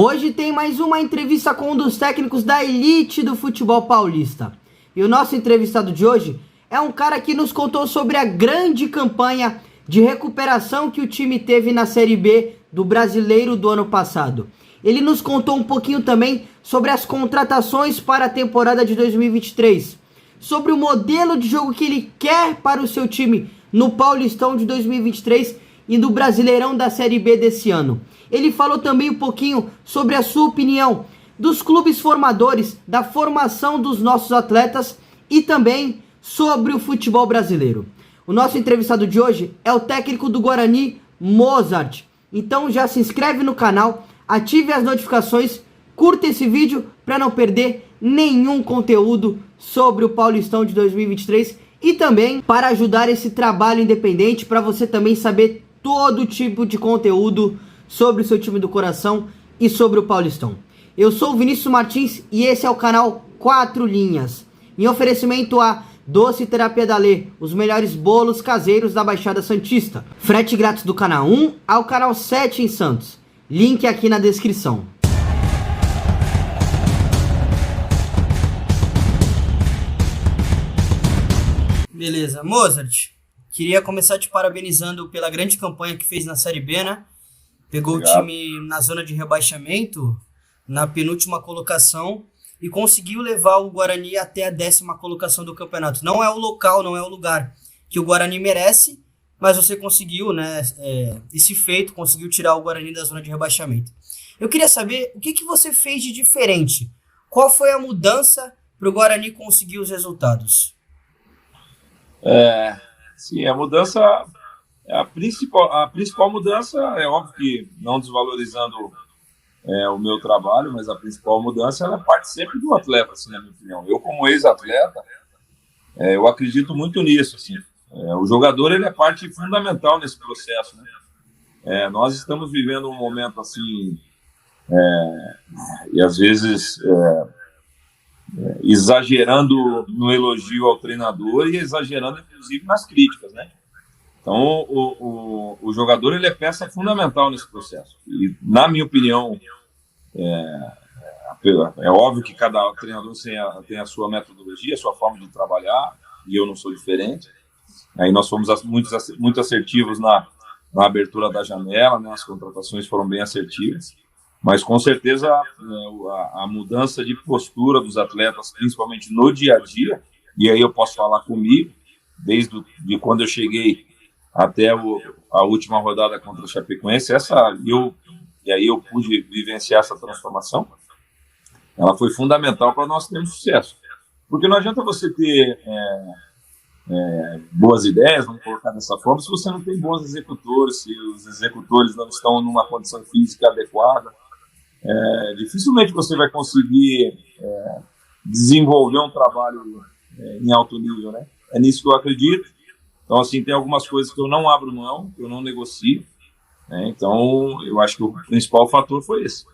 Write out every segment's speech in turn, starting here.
Hoje tem mais uma entrevista com um dos técnicos da elite do futebol paulista. E o nosso entrevistado de hoje é um cara que nos contou sobre a grande campanha de recuperação que o time teve na Série B do Brasileiro do ano passado. Ele nos contou um pouquinho também sobre as contratações para a temporada de 2023, sobre o modelo de jogo que ele quer para o seu time no Paulistão de 2023 e no Brasileirão da Série B desse ano. Ele falou também um pouquinho sobre a sua opinião dos clubes formadores, da formação dos nossos atletas e também sobre o futebol brasileiro. O nosso entrevistado de hoje é o técnico do Guarani, Mozart. Então já se inscreve no canal, ative as notificações, curta esse vídeo para não perder nenhum conteúdo sobre o Paulistão de 2023 e também para ajudar esse trabalho independente, para você também saber todo tipo de conteúdo sobre o seu time do coração e sobre o Paulistão. Eu sou o Vinícius Martins e esse é o canal 4 Linhas, em oferecimento a Doce Terapia da Lê, os melhores bolos caseiros da Baixada Santista. Frete grátis do canal 1 ao canal 7 em Santos. Link aqui na descrição. Beleza, Mozart, queria começar te parabenizando pela grande campanha que fez na Série B, né? Pegou Obrigado. O time na zona de rebaixamento, na penúltima colocação, e conseguiu levar o Guarani até a 10ª colocação do campeonato. Não é o local, não é o lugar que o Guarani merece, mas você conseguiu, né, esse feito, conseguiu tirar o Guarani da zona de rebaixamento. Eu queria saber o que você fez de diferente. Qual foi a mudança para o Guarani conseguir os resultados? Sim, a mudança, a principal mudança, é óbvio que não desvalorizando o meu trabalho, mas a principal mudança ela parte sempre do atleta, assim, na minha opinião. Eu, como ex-atleta, eu acredito muito nisso, assim. O jogador ele é parte fundamental nesse processo, né? Nós estamos vivendo um momento assim, e às vezes exagerando no elogio ao treinador e exagerando inclusive nas críticas, né? Então o jogador ele é peça fundamental nesse processo e, na minha opinião, é óbvio que cada treinador tem a sua metodologia, a sua forma de trabalhar, e eu não sou diferente. Aí nós fomos muito assertivos na abertura da janela, né? As contratações foram bem assertivas, mas com certeza a mudança de postura dos atletas, principalmente no dia a dia, e aí eu posso falar comigo, desde quando eu cheguei até a última rodada contra o Chapecoense, e aí eu pude vivenciar essa transformação, ela foi fundamental para nós termos sucesso. Porque não adianta você ter boas ideias, vamos colocar dessa forma, se você não tem bons executores, se os executores não estão numa condição física adequada. Dificilmente você vai conseguir desenvolver um trabalho em alto nível, né? É nisso que eu acredito. Então, assim, tem algumas coisas que eu não abro mão, que eu não negocio, né? Então, eu acho que o principal fator foi esse.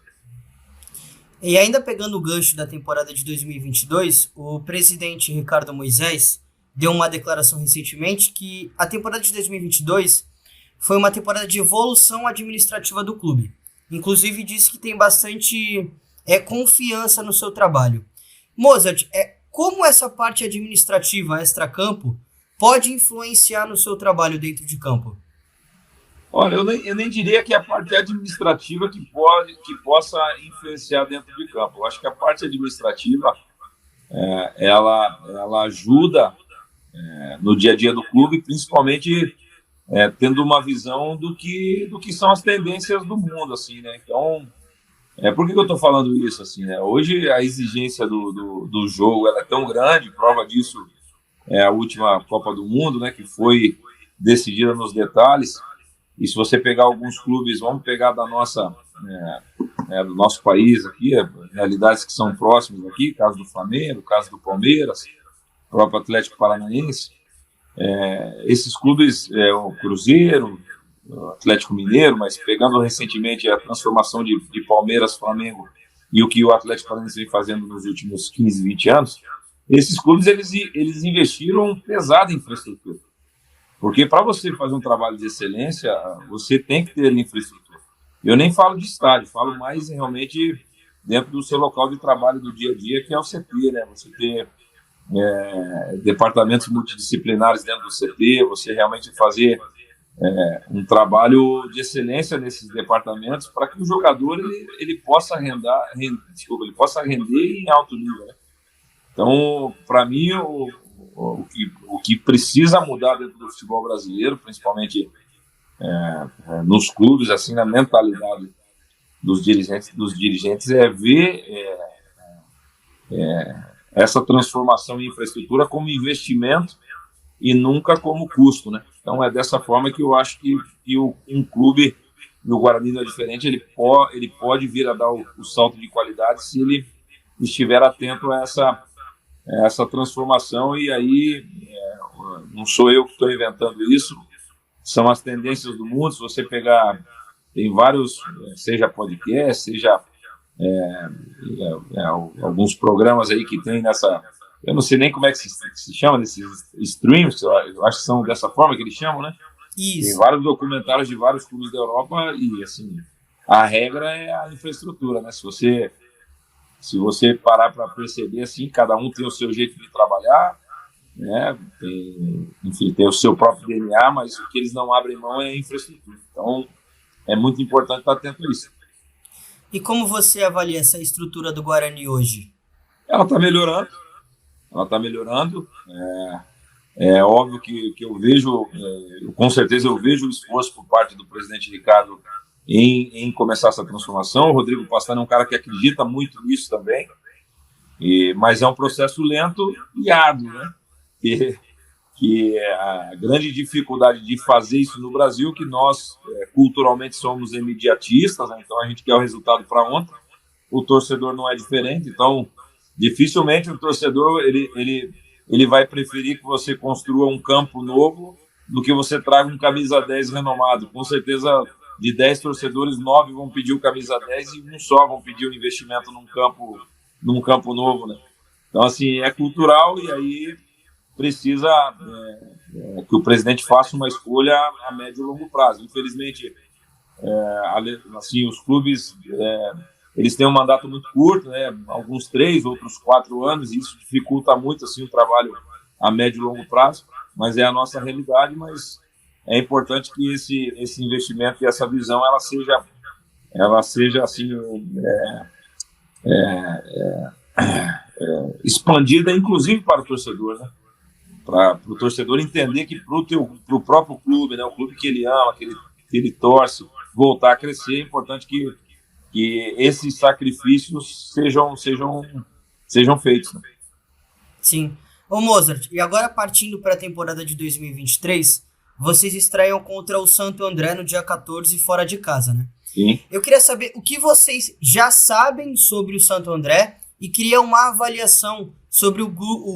E ainda pegando o gancho da temporada de 2022, o presidente Ricardo Moisés deu uma declaração recentemente que a temporada de 2022 foi uma temporada de evolução administrativa do clube. Inclusive disse que tem bastante confiança no seu trabalho. Mozart, como essa parte administrativa extracampo pode influenciar no seu trabalho dentro de campo? Olha, eu nem diria que é a parte administrativa que possa influenciar dentro de campo. Eu acho que a parte administrativa ela ajuda no dia a dia do clube, principalmente tendo uma visão do que são as tendências do mundo, assim, né? Então, por que eu estou falando isso, assim, né? Hoje a exigência do jogo ela é tão grande, prova disso é a última Copa do Mundo, né? Que foi decidida nos detalhes. E se você pegar alguns clubes, vamos pegar do nosso país aqui, realidades que são próximas aqui, caso do Flamengo, caso do Palmeiras, o próprio Atlético Paranaense, esses clubes, o Cruzeiro, o Atlético Mineiro, mas pegando recentemente a transformação de Palmeiras, Flamengo e o que o Atlético Paranaense vem fazendo nos últimos 15, 20 anos, esses clubes eles investiram pesado em infraestrutura. Porque para você fazer um trabalho de excelência, você tem que ter infraestrutura. Eu nem falo de estádio, falo mais realmente dentro do seu local de trabalho do dia a dia, que é o CT, né? Você ter departamentos multidisciplinares dentro do CT, você realmente fazer um trabalho de excelência nesses departamentos para que o jogador ele possa ele possa render em alto nível, né? Então, para mim, o que precisa mudar dentro do futebol brasileiro, principalmente nos clubes, assim, na mentalidade dos dirigentes é ver essa transformação em infraestrutura como investimento e nunca como custo, né? Então é dessa forma que eu acho que um clube, no Guarani não é diferente, ele pode vir a dar o salto de qualidade se ele estiver atento a essa transformação. E aí não sou eu que estou inventando isso, são as tendências do mundo. Se você pegar, tem vários, seja podcast, seja alguns programas aí que tem eu não sei nem como é que se chama, desses streams, eu acho que são dessa forma que eles chamam, né? Isso. Tem vários documentários de vários clubes da Europa e, assim, a regra é a infraestrutura, né? Se você parar para perceber, assim, cada um tem o seu jeito de trabalhar, né? Tem o seu próprio DNA, mas o que eles não abrem mão é a infraestrutura. Então, é muito importante estar atento a isso. E como você avalia essa estrutura do Guarani hoje? Ela está melhorando. É óbvio que eu vejo, com certeza eu vejo o esforço por parte do presidente Ricardo em começar essa transformação. O Rodrigo Pastana é um cara que acredita muito nisso também, mas é um processo lento e árduo, né? Que é a grande dificuldade de fazer isso no Brasil, que nós culturalmente somos imediatistas, né? Então a gente quer o resultado para ontem. O torcedor não é diferente, então dificilmente o torcedor ele vai preferir que você construa um campo novo do que você traga um camisa 10 renomado. Com certeza, de 10 torcedores, 9 vão pedir o camisa 10 e um só vão pedir o investimento num campo novo, né? Então, assim, é cultural e aí precisa que o presidente faça uma escolha a médio e longo prazo. Infelizmente, assim, os clubes eles têm um mandato muito curto, né? Alguns 3, outros 4 anos, e isso dificulta muito assim, o trabalho a médio e longo prazo, mas é a nossa realidade. Mas é importante que esse investimento e essa visão ela seja assim, expandida, inclusive para o torcedor, né? Para o torcedor entender que para o próprio clube, né? O clube que ele ama, que ele torce, voltar a crescer, é importante que esses sacrifícios sejam feitos, né? Sim. Ô Mozart, e agora partindo para a temporada de 2023, vocês estreiam contra o Santo André no dia 14 fora de casa, né? Sim. Eu queria saber o que vocês já sabem sobre o Santo André e queria uma avaliação sobre o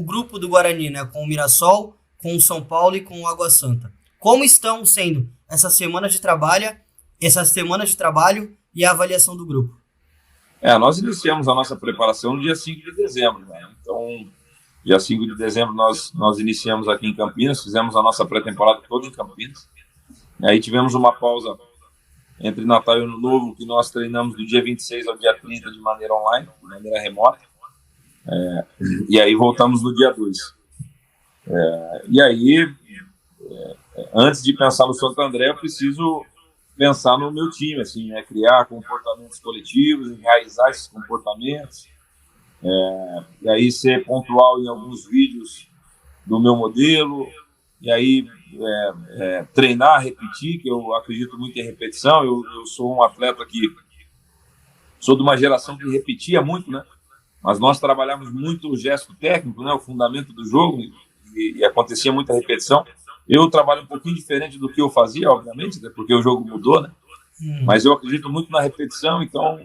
grupo do Guarani, né? Com o Mirassol, com o São Paulo e com o Água Santa. Como estão sendo essas semanas de trabalho e a avaliação do grupo? Nós iniciamos a nossa preparação no dia 5 de dezembro, né? Então, dia 5 de dezembro nós iniciamos aqui em Campinas, fizemos a nossa pré-temporada toda em Campinas. Aí tivemos uma pausa entre Natal e Ano Novo, que nós treinamos do dia 26 ao dia 30 de maneira online, de maneira remota. E aí voltamos no dia 2. E aí, antes de pensar no Santo André, eu preciso pensar no meu time, assim, né? Criar comportamentos coletivos, enraizar esses comportamentos, e aí ser pontual em alguns vídeos do meu modelo, e aí treinar, repetir, que eu acredito muito em repetição. Eu sou um atleta que sou de uma geração que repetia muito, né? Mas nós trabalhamos muito o gesto técnico, né? O fundamento do jogo, e acontecia muita repetição. Eu trabalho um pouquinho diferente do que eu fazia, obviamente, né? Porque o jogo mudou, né? Mas eu acredito muito na repetição. Então,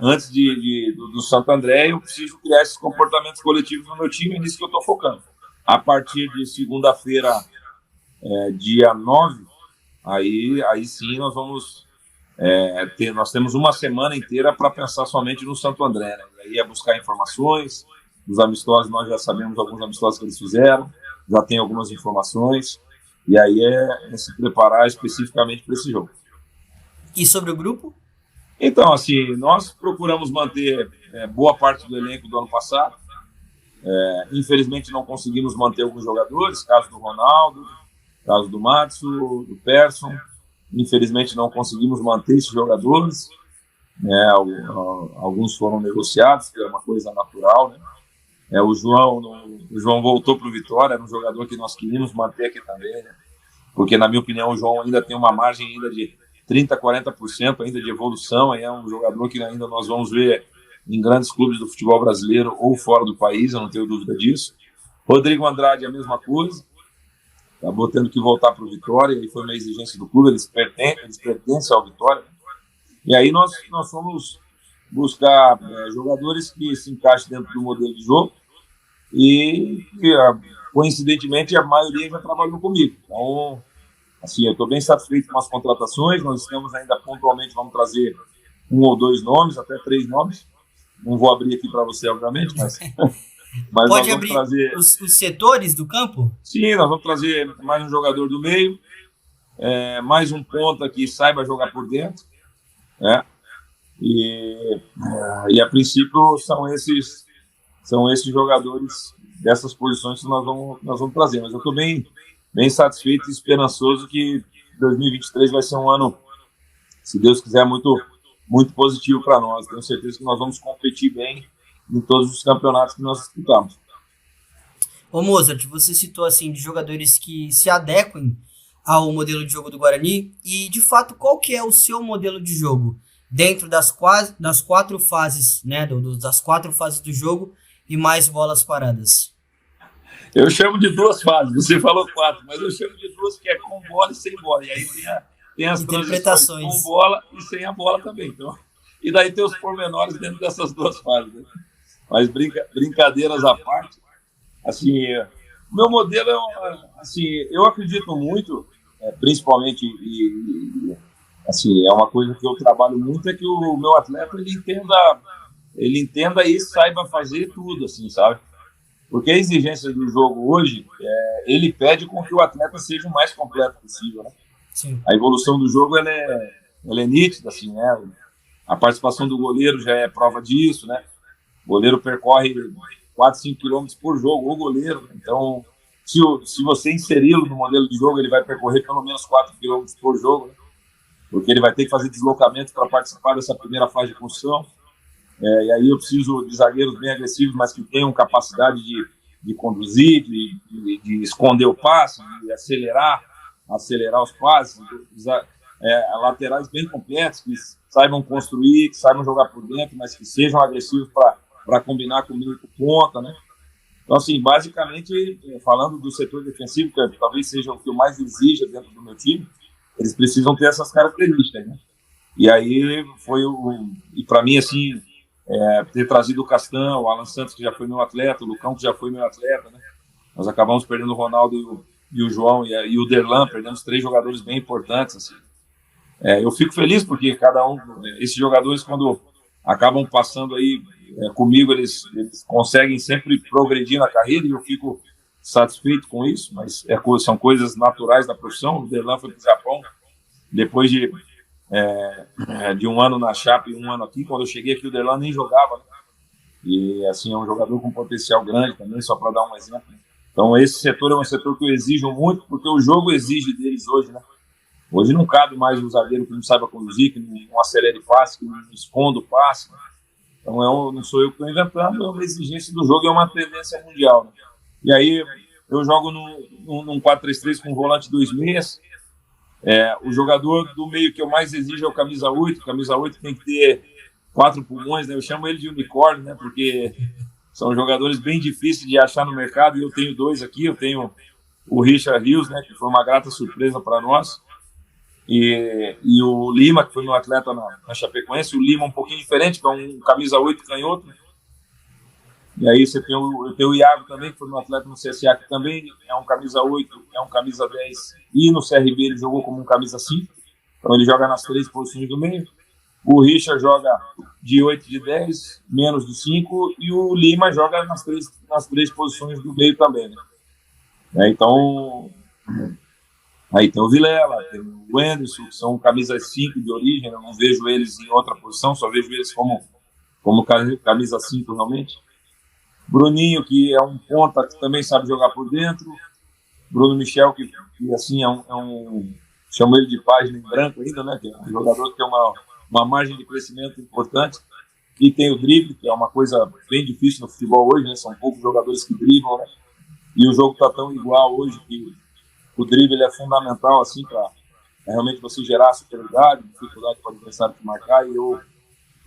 antes do Santo André, eu preciso criar esses comportamentos coletivos no meu time, e nisso que eu estou focando. A partir de segunda-feira, dia 9, aí sim nós vamos nós temos uma semana inteira para pensar somente no Santo André, né? E aí é buscar informações dos amistosos. Nós já sabemos alguns amistosos que eles fizeram, já tem algumas informações, e aí é se preparar especificamente para esse jogo. E sobre o grupo? Então, assim, nós procuramos manter boa parte do elenco do ano passado. Infelizmente, não conseguimos manter alguns jogadores, caso do Ronaldo, caso do Matsu, do Persson. Infelizmente, não conseguimos manter esses jogadores. Alguns foram negociados, que é uma coisa natural, né? O João voltou para o Vitória, era um jogador que nós queríamos manter aqui também, né? Porque, na minha opinião, o João ainda tem uma margem ainda de 30%, 40% ainda de evolução. É um jogador que ainda nós vamos ver em grandes clubes do futebol brasileiro ou fora do país, eu não tenho dúvida disso. Rodrigo Andrade, a mesma coisa, acabou tendo que voltar para o Vitória, e foi uma exigência do clube, eles pertencem ao Vitória. E aí nós fomos buscar jogadores que se encaixem dentro do modelo de jogo, e coincidentemente a maioria já trabalhou comigo. Então, assim, eu estou bem satisfeito com as contratações. Nós estamos ainda pontualmente, vamos trazer 1 ou 2 nomes, até 3 nomes. Não vou abrir aqui para você, obviamente, mas pode abrir trazer os setores do campo? Sim, nós vamos trazer mais um jogador do meio, mais um ponta que saiba jogar por dentro, né? E a princípio são esses jogadores dessas posições que nós vamos trazer. Mas eu estou bem satisfeito e esperançoso que 2023 vai ser um ano, se Deus quiser, muito, muito positivo para nós. Tenho certeza que nós vamos competir bem em todos os campeonatos que nós disputamos. Ô Mozart, você citou assim de jogadores que se adequem ao modelo de jogo do Guarani, e de fato qual que é o seu modelo de jogo dentro das 4 fases, né, das 4 fases do jogo e mais bolas paradas? Eu chamo de 2 fases, você falou 4, mas eu chamo de 2, que é com bola e sem bola. E aí tem as transições com bola e sem a bola também. Então, e daí tem os pormenores dentro dessas 2 fases. Né? Mas brincadeiras à parte, assim, meu modelo assim, eu acredito muito, principalmente, e assim, é uma coisa que eu trabalho muito, é que o meu atleta ele entenda e saiba fazer tudo, assim, sabe? Porque a exigência do jogo hoje, ele pede com que o atleta seja o mais completo possível, né? Sim. A evolução do jogo, ela é nítida, assim, né? A participação do goleiro já é prova disso, né? O goleiro percorre 4, 5 quilômetros por jogo, o goleiro. Então, se você inseri-lo no modelo de jogo, ele vai percorrer pelo menos 4 quilômetros por jogo, né? Porque ele vai ter que fazer deslocamento para participar dessa primeira fase de construção. E aí eu preciso de zagueiros bem agressivos, mas que tenham capacidade de conduzir, de esconder o passe, de acelerar os passes, laterais bem completos, que saibam construir, que saibam jogar por dentro, mas que sejam agressivos para combinar com o meio ponta, né? Então, assim, basicamente, falando do setor defensivo, que talvez seja o que eu mais exija dentro do meu time, eles precisam ter essas características, né? E aí e para mim, assim, ter trazido o Castan, o Alan Santos, que já foi meu atleta, o Lucão, que já foi meu atleta, né? Nós acabamos perdendo o Ronaldo e o João e o Derlan, perdemos 3 jogadores bem importantes, assim. Eu fico feliz porque esses jogadores, quando acabam passando aí comigo, eles conseguem sempre progredir na carreira, e eu fico satisfeito com isso, mas são coisas naturais da profissão. O Derlan foi para o Japão depois de 1 ano na Chape e 1 ano aqui. Quando eu cheguei aqui, o Derlan nem jogava, né? E assim, é um jogador com potencial grande também, só para dar um exemplo. Então esse setor é um setor que eu exijo muito, porque o jogo exige deles hoje, né? Hoje não cabe mais um zagueiro que não saiba conduzir, que não acelere passe, que não esconda o passe, né? Então não sou eu que estou inventando, é uma exigência do jogo, é uma tendência mundial, né? E aí eu jogo num 4-3-3 com volante 2 meias. O jogador do meio que eu mais exijo é o camisa 8. O camisa 8 tem que ter 4 pulmões, né? Eu chamo ele de unicórnio, né? Porque são jogadores bem difíceis de achar no mercado, e eu tenho 2 aqui. Eu tenho o Richard Rios, né? Que foi uma grata surpresa para nós. E o Lima, que foi meu atleta na Chapecoense. O Lima um pouquinho diferente, que é um camisa 8 canhoto. E aí você tem o Iago também, que foi meu atleta no CSA, que também é um camisa 8, é um camisa 10. E no CRB ele jogou como um camisa 5. Então ele joga nas 3 posições do meio. O Richard joga de 8, de 10, menos de 5. E o Lima joga nas três posições do meio também, né? Então, Aí tem o Vilela, tem o Anderson, que são camisas 5 de origem, eu não vejo eles em outra posição, só vejo eles como camisa 5 realmente. Bruninho, que é um ponta que também sabe jogar por dentro. Bruno Michel, que assim, chamo ele de página em branco ainda, né? Que é um jogador que tem uma margem de crescimento importante. E tem o drible, que é uma coisa bem difícil no futebol hoje, né? São poucos jogadores que driblam, né? E o jogo está tão igual hoje que o drible é fundamental, assim, para realmente você gerar superioridade, dificuldade para o adversário te marcar.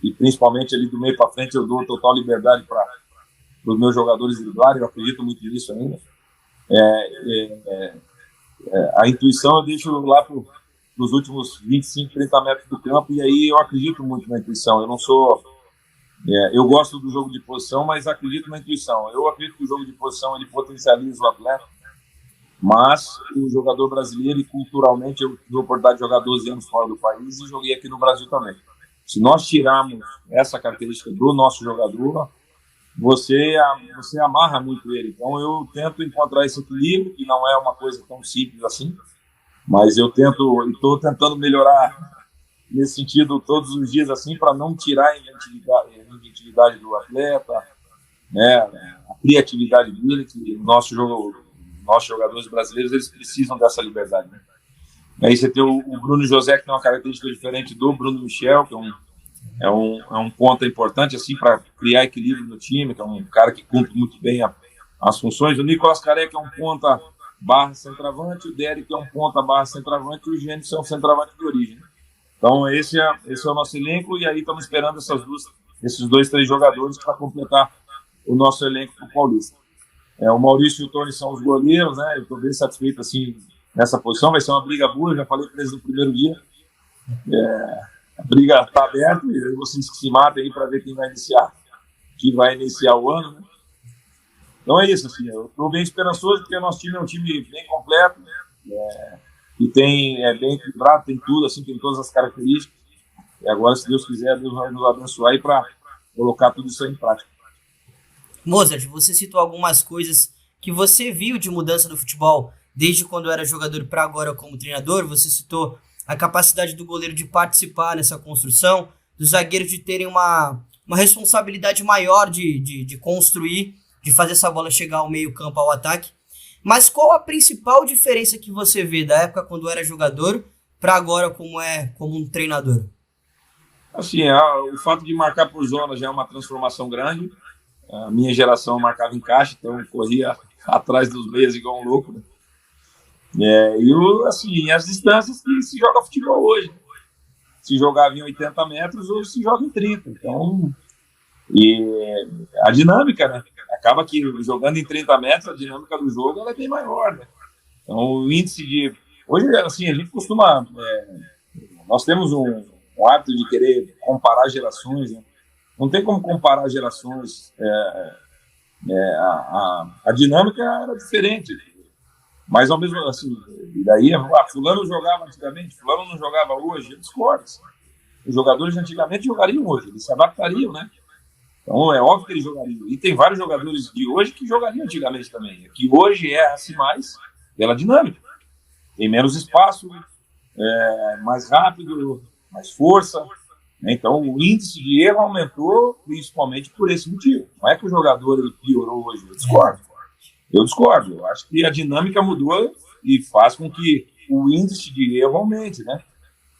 E principalmente ali do meio para frente, eu dou total liberdade para os meus jogadores driblarem. Eu acredito muito nisso ainda. A intuição eu deixo lá nos últimos 25, 30 metros do campo, e aí eu acredito muito na intuição. Eu não sou... eu gosto do jogo de posição, mas acredito na intuição. Eu acredito que o jogo de posição ele potencializa o atleta, mas o jogador brasileiro, e culturalmente, eu tive a oportunidade de jogar 12 anos fora do país e joguei aqui no Brasil também. Se nós tirarmos essa característica do nosso jogador, você amarra muito ele. Então eu tento encontrar esse equilíbrio, que não é uma coisa tão simples assim, mas eu estou tentando melhorar nesse sentido todos os dias, assim, para não tirar a inventividade do atleta, né, a criatividade dele, que nossos jogadores brasileiros, eles precisam dessa liberdade, né? Aí você tem o Bruno José, que tem uma característica diferente do Bruno Michel, que é um ponto importante, assim, para criar equilíbrio no time, que é um cara que cumpre muito bem as funções. O Nicolas Careca é um ponta barra centroavante, o Derek é um ponta barra centroavante, e o Gênesis é um centroavante de origem. Então esse é o nosso elenco, e aí estamos esperando esses 2, 3 jogadores para completar o nosso elenco para o Paulista. O Maurício e o Tony são os goleiros, né? Eu estou bem satisfeito assim nessa posição, vai ser uma briga boa, já falei para eles no primeiro dia. A briga está aberta, e vocês que se matem aí para ver quem vai iniciar o ano, né? Então é isso, assim, eu estou bem esperançoso, porque o nosso time é um time bem completo, e é bem equilibrado, tem tudo, assim, tem todas as características, e agora, se Deus quiser, Deus vai nos abençoar aí para colocar tudo isso aí em prática. Mozart, você citou algumas coisas que você viu de mudança do futebol desde quando era jogador para agora como treinador. Você citou a capacidade do goleiro de participar nessa construção, dos zagueiros de terem uma responsabilidade maior de construir, de fazer essa bola chegar ao meio campo, ao ataque. Mas qual a principal diferença que você vê da época quando era jogador para agora como um treinador? Assim, o fato de marcar por zona já é uma transformação grande. A minha geração marcava em caixa, então eu corria atrás dos meias igual um louco, né? Assim, as distâncias que se joga futebol hoje. Se jogava em 80 metros ou se joga em 30. Então, e a dinâmica, né? Acaba que jogando em 30 metros, a dinâmica do jogo ela é bem maior, né? Então, o índice de... Hoje, assim, a gente costuma... nós temos um hábito de querer comparar gerações, né? Não tem como comparar gerações. A dinâmica era diferente. Mas, ao mesmo assim, e daí, fulano jogava antigamente, fulano não jogava hoje, eu discordo. Os jogadores antigamente jogariam hoje, eles se adaptariam, né? Então, é óbvio que eles jogariam. E tem vários jogadores de hoje que jogariam antigamente também, que hoje erra-se mais pela dinâmica. Tem menos espaço, mais rápido, mais força. Então, o índice de erro aumentou principalmente por esse motivo. Não é que o jogador ele piorou hoje, eu discordo. Eu acho que a dinâmica mudou e faz com que o índice de erro aumente, né?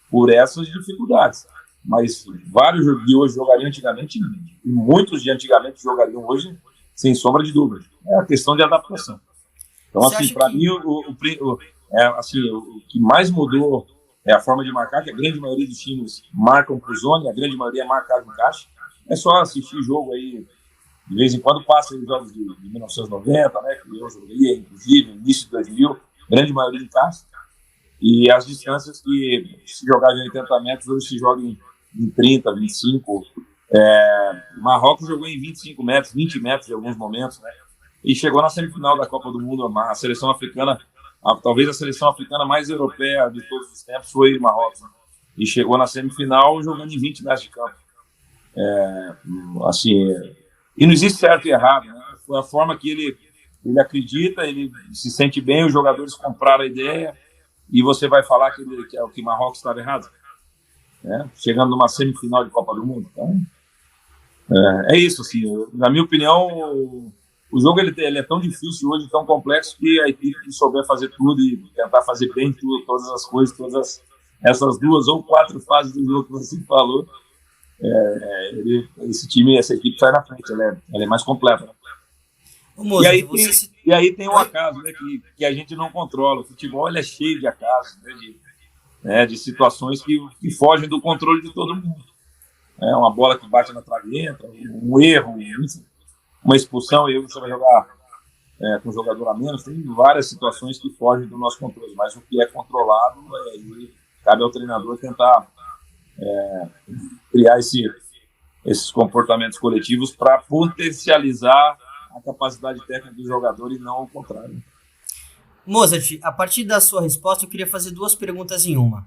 Por essas dificuldades. Mas vários de hoje jogariam antigamente, e muitos de antigamente jogariam hoje, sem sombra de dúvida. É a questão de adaptação. Então, assim, para mim, o que mais mudou é a forma de marcar, que a grande maioria dos times marcam por zona, a grande maioria é marcado em caixa. É só assistir jogo aí, de vez em quando passa os jogos de 1990, né, que eu joguei, inclusive, no início de 2000, grande maioria em caixa. E as distâncias que se jogava em 80 metros, hoje se joga em 30, 25. Marrocos jogou em 25 metros, 20 metros em alguns momentos, né? E chegou na semifinal da Copa do Mundo. A seleção africana, talvez a seleção africana mais europeia de todos os tempos, foi Marrocos, né? E chegou na semifinal jogando em 20 metros de campo. E não existe certo e errado, né? Foi a forma que ele acredita, ele se sente bem, os jogadores compraram a ideia, e você vai falar que Marrocos estava errado, né? Chegando numa semifinal de Copa do Mundo. Então, é isso, assim, na minha opinião, o jogo ele é tão difícil hoje, tão complexo, que a equipe que souber fazer tudo e tentar fazer bem tudo, todas as coisas, essas 2 ou 4 fases do jogo que você falou, essa equipe sai na frente, ela é mais completa. Né? E aí tem um acaso, né, que a gente não controla. O futebol ele é cheio de acasos, né, de situações que fogem do controle de todo mundo. Uma bola que bate na trave entra, um erro, uma expulsão, e aí você vai jogar com um jogador a menos. Tem várias situações que fogem do nosso controle, mas o que é controlado, aí cabe ao treinador tentar criar esses comportamentos coletivos para potencializar a capacidade técnica do jogador e não o contrário. Mozart, a partir da sua resposta, eu queria fazer 2 perguntas em uma.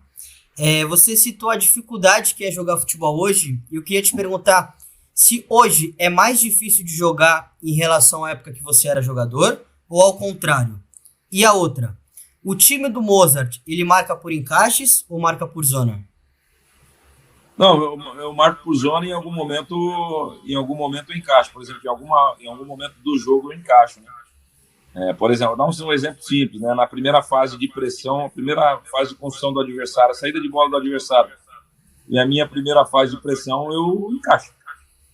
Você citou a dificuldade que é jogar futebol hoje, e eu queria te perguntar se hoje é mais difícil de jogar em relação à época que você era jogador, ou ao contrário. E a outra, o time do Mozart, ele marca por encaixes ou marca por zona? Não, eu marco por zona e em algum momento eu encaixo. Por exemplo, em algum momento do jogo eu encaixo, né? Por exemplo, dá um exemplo simples, né? Na primeira fase de pressão, a primeira fase de construção do adversário, a saída de bola do adversário, e a minha primeira fase de pressão eu encaixo.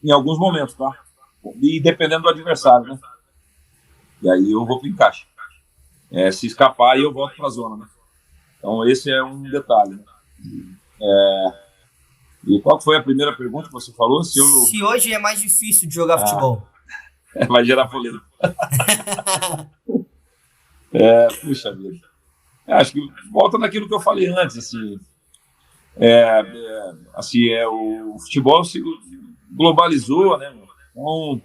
Em alguns momentos, tá? E dependendo do adversário, né? E aí eu vou pro encaixe. Se escapar, aí eu volto pra zona, né? Então esse é um detalhe, né? E qual foi a primeira pergunta que você falou? Se hoje é mais difícil de jogar futebol. Vai gerar polêmica. Puxa vida. Acho que volta naquilo que eu falei antes, o futebol se globalizou, né? Então,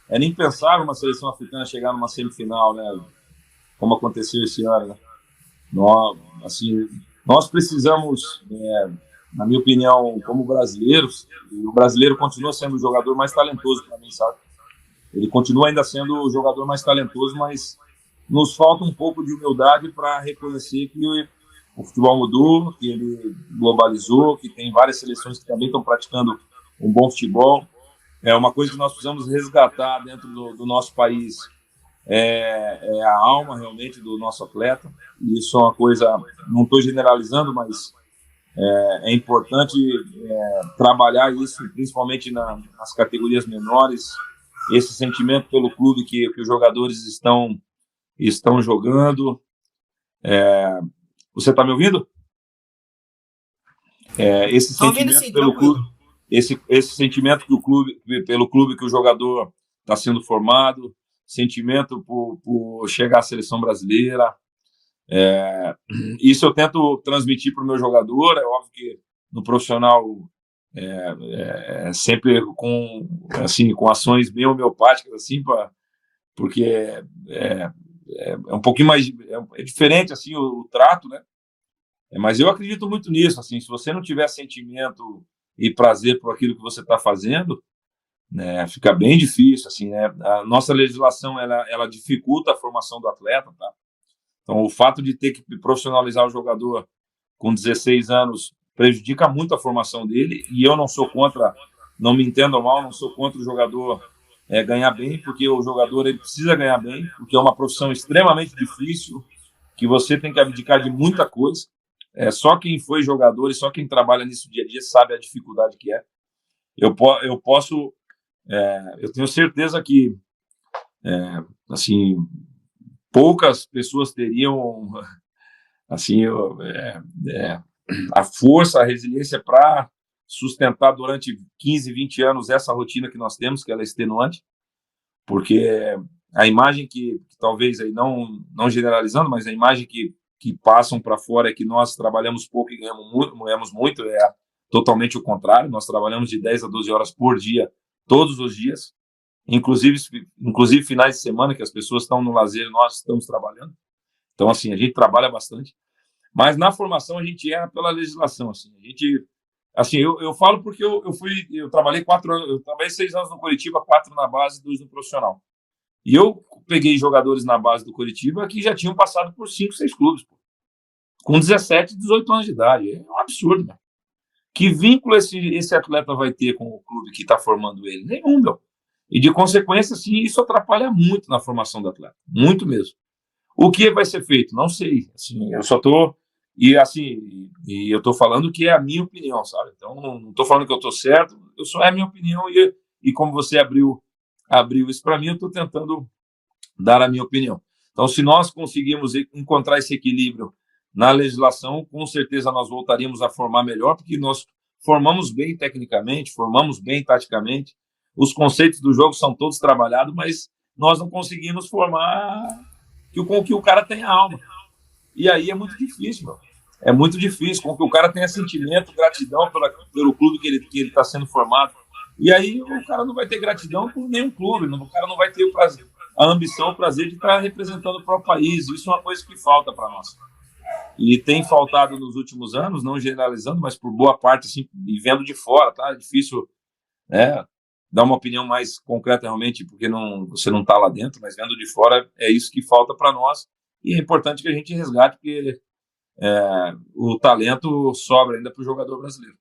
é nem pensar uma seleção africana chegar numa semifinal, né? Como aconteceu esse ano, né? Nós precisamos, na minha opinião, como brasileiros, o brasileiro continua sendo o jogador mais talentoso para mim, sabe? Ele continua ainda sendo o jogador mais talentoso, mas nos falta um pouco de humildade para reconhecer que o futebol mudou, que ele globalizou, que tem várias seleções que também estão praticando um bom futebol. É uma coisa que nós precisamos resgatar dentro do nosso país, é a alma realmente do nosso atleta. E isso é uma coisa, não estou generalizando, mas é importante trabalhar isso, principalmente nas categorias menores, esse sentimento pelo clube que os jogadores estão jogando. Você está me ouvindo? Esse sentimento pelo clube, esse sentimento pelo clube que o jogador está sendo formado, sentimento por chegar à seleção brasileira. Isso eu tento transmitir para o meu jogador. É óbvio que no profissional sempre com ações bem homeopáticas, porque é um pouquinho mais diferente o trato, né? Mas eu acredito muito nisso, se você não tiver sentimento e prazer por aquilo que você está fazendo, né, fica bem difícil, né? A nossa legislação ela dificulta a formação do atleta, tá? Então o fato de ter que profissionalizar o jogador com 16 anos prejudica muito a formação dele, e eu não sou contra, não me entendam mal, não sou contra o jogador ganhar bem, porque o jogador ele precisa ganhar bem, porque é uma profissão extremamente difícil, que você tem que abdicar de muita coisa. Só quem foi jogador e só quem trabalha nisso dia a dia sabe a dificuldade que é. Eu tenho certeza que poucas pessoas teriam a força, a resiliência para sustentar durante 15, 20 anos essa rotina que nós temos, que ela é extenuante, porque a imagem que talvez, aí não generalizando, mas a imagem que passam para fora é que nós trabalhamos pouco e ganhamos muito, é totalmente o contrário. Nós trabalhamos de 10 a 12 horas por dia, todos os dias, inclusive finais de semana, que as pessoas estão no lazer, nós estamos trabalhando. Então, a gente trabalha bastante. Mas na formação a gente erra pela legislação. Eu falo porque eu trabalhei 4 anos, eu trabalhei 6 anos no Coritiba, 4 na base, 2 no profissional. E eu peguei jogadores na base do Coritiba que já tinham passado por 5, 6 clubes. com 17, 18 anos de idade. É um absurdo, meu. Que vínculo esse atleta vai ter com o clube que está formando ele? Nenhum, meu. E, de consequência, assim, isso atrapalha muito na formação do atleta. Muito mesmo. O que vai ser feito? Não sei. Assim, eu só estou... E eu estou falando que é a minha opinião, sabe? Então, não estou falando que eu estou certo, só é a minha opinião. E como você abriu isso para mim, eu estou tentando dar a minha opinião. Então, se nós conseguirmos encontrar esse equilíbrio na legislação, com certeza nós voltaríamos a formar melhor, porque nós formamos bem tecnicamente, formamos bem taticamente, os conceitos do jogo são todos trabalhados, mas nós não conseguimos formar com que o cara tenha alma. E aí é muito difícil, meu. É muito difícil, com que o cara tenha sentimento, gratidão pelo clube que ele está sendo formado. E aí o cara não vai ter gratidão por nenhum clube, o cara não vai ter a ambição, o prazer de estar representando o próprio país. Isso é uma coisa que falta para nós. E tem faltado nos últimos anos, não generalizando, mas por boa parte, assim, e vendo de fora, tá? É difícil, né, dar uma opinião mais concreta realmente, porque você não está lá dentro, mas vendo de fora é isso que falta para nós. E é importante que a gente resgate, porque o talento sobra ainda para o jogador brasileiro.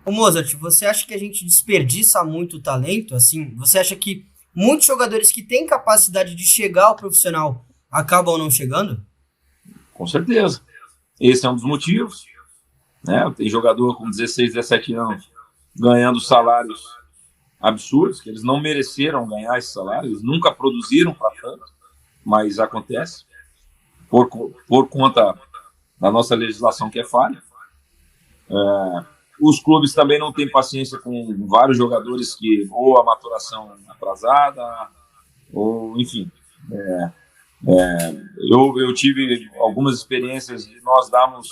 Ô Mozart, você acha que a gente desperdiça muito o talento? Assim, você acha que muitos jogadores que têm capacidade de chegar ao profissional acabam não chegando? Com certeza. Esse é um dos motivos. Né? Tem jogador com 16, 17 anos ganhando salários absurdos, que eles não mereceram ganhar esse salário, eles nunca produziram para tanto, mas acontece por conta da nossa legislação que é falha. Os clubes também não têm paciência com vários jogadores que ou a maturação atrasada, ou enfim. Eu tive algumas experiências de nós darmos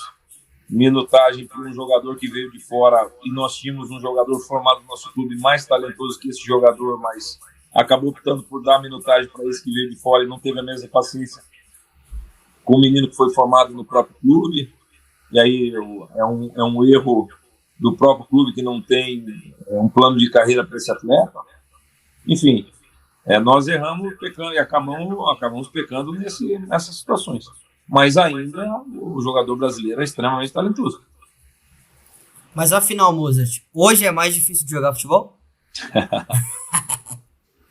minutagem para um jogador que veio de fora e nós tínhamos um jogador formado no nosso clube mais talentoso que esse jogador, mas acabou optando por dar minutagem para esse que veio de fora e não teve a mesma paciência com o menino que foi formado no próprio clube. E aí é um erro do próprio clube que não tem um plano de carreira para esse atleta. Enfim, nós erramos pecando e acabamos pecando nessas situações. Mas ainda o jogador brasileiro é extremamente talentoso. Mas afinal, Mozart, hoje é mais difícil de jogar futebol?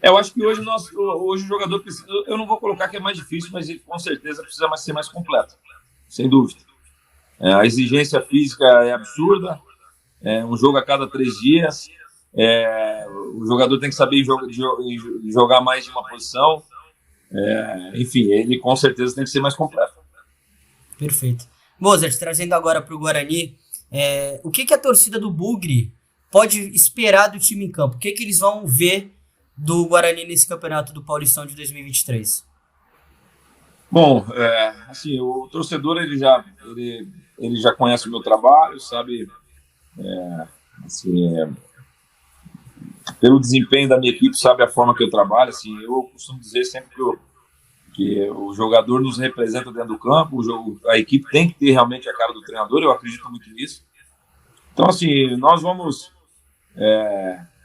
Eu acho que hoje o jogador precisa, eu não vou colocar que é mais difícil, mas ele com certeza precisa ser mais completo, sem dúvida. A exigência física é absurda, um jogo a cada 3 dias, o jogador tem que saber jogar mais de uma posição, enfim, ele com certeza tem que ser mais completo. Perfeito. Mozart, trazendo agora para o Guarani, o que a torcida do Bugre pode esperar do time em campo? O que eles vão ver do Guarani nesse campeonato do Paulistão de 2023? Bom, assim, o torcedor ele já conhece o meu trabalho, sabe, assim, pelo desempenho da minha equipe, sabe a forma que eu trabalho. Assim, eu costumo dizer sempre que o jogador nos representa dentro do campo, a equipe tem que ter realmente a cara do treinador, eu acredito muito nisso. Então, assim, nós vamos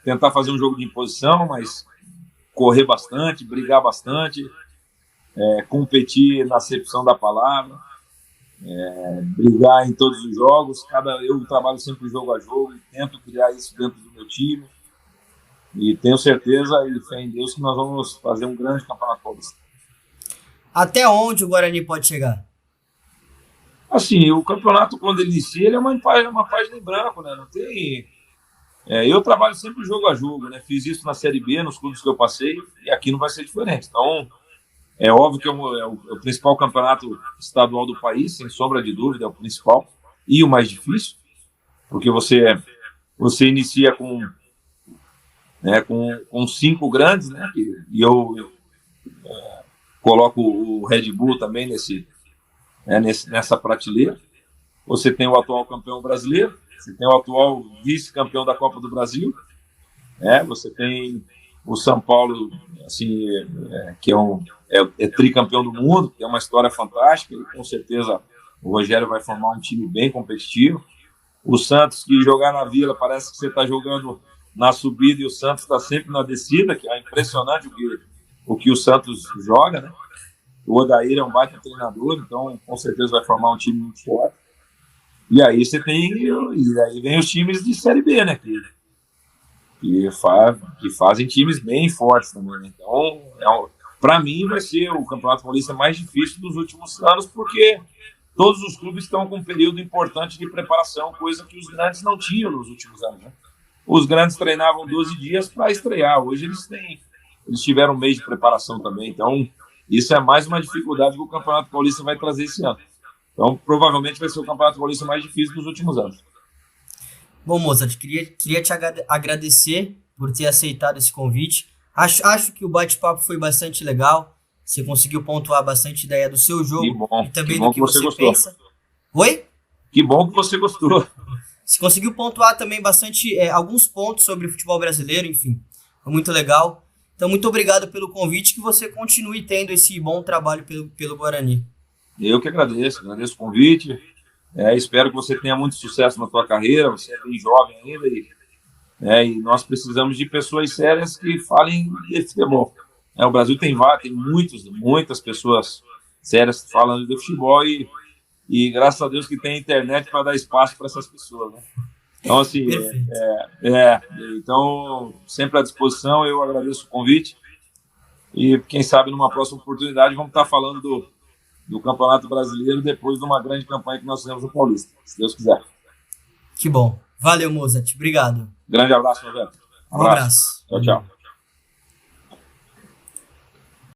tentar fazer um jogo de imposição, mas correr bastante, brigar bastante, competir na acepção da palavra, brigar em todos os jogos. Eu trabalho sempre jogo a jogo e tento criar isso dentro do meu time. E tenho certeza e fé em Deus que nós vamos fazer um grande campeonato paulista. Até onde o Guarani pode chegar? Assim, o campeonato, quando ele inicia, ele é uma página em branco, né? Não tem... eu trabalho sempre jogo a jogo, né? Fiz isso na Série B, nos clubes que eu passei, e aqui não vai ser diferente. Então, é óbvio que é o principal campeonato estadual do país, sem sombra de dúvida, é o principal e o mais difícil, porque você inicia com 5 grandes, né? E eu coloco o Red Bull também nessa prateleira. Você tem o atual campeão brasileiro, você tem o atual vice-campeão da Copa do Brasil, você tem o São Paulo, assim, que é tricampeão do mundo, que é uma história fantástica, e com certeza o Rogério vai formar um time bem competitivo. O Santos, que jogar na Vila, parece que você está jogando na subida e o Santos está sempre na descida, que é impressionante o que o Santos joga, né? O Odair é um baita treinador, então com certeza vai formar um time muito forte. E aí e aí vem os times de Série B, né? Que fazem times bem fortes também. Né? Então, para mim, vai ser o Campeonato Paulista mais difícil dos últimos anos, porque todos os clubes estão com um período importante de preparação, coisa que os grandes não tinham nos últimos anos. Né? Os grandes treinavam 12 dias para estrear. Hoje eles tiveram um mês de preparação também. Então, isso é mais uma dificuldade que o Campeonato Paulista vai trazer esse ano. Então, provavelmente vai ser o Campeonato Paulista mais difícil dos últimos anos. Bom, Mozart, queria te agradecer por ter aceitado esse convite. Acho que o bate-papo foi bastante legal. Você conseguiu pontuar bastante ideia do seu jogo e também do que você pensa. Oi? Que bom que você gostou. Você conseguiu pontuar também bastante alguns pontos sobre o futebol brasileiro, enfim. Foi muito legal. Então, muito obrigado pelo convite, que você continue tendo esse bom trabalho pelo Guarani. Eu que agradeço o convite. Espero que você tenha muito sucesso na tua carreira. Você é bem jovem ainda e nós precisamos de pessoas sérias que falem de futebol. O Brasil tem muitas pessoas sérias falando de futebol e graças a Deus que tem internet para dar espaço para essas pessoas. Né? Então, assim, então, sempre à disposição. Eu agradeço o convite e quem sabe numa próxima oportunidade vamos estar falando do Campeonato Brasileiro depois de uma grande campanha que nós fizemos no Paulista, se Deus quiser. Que bom. Valeu, Mozart. Obrigado. Grande abraço, Roberto. Um abraço. Tchau, tchau.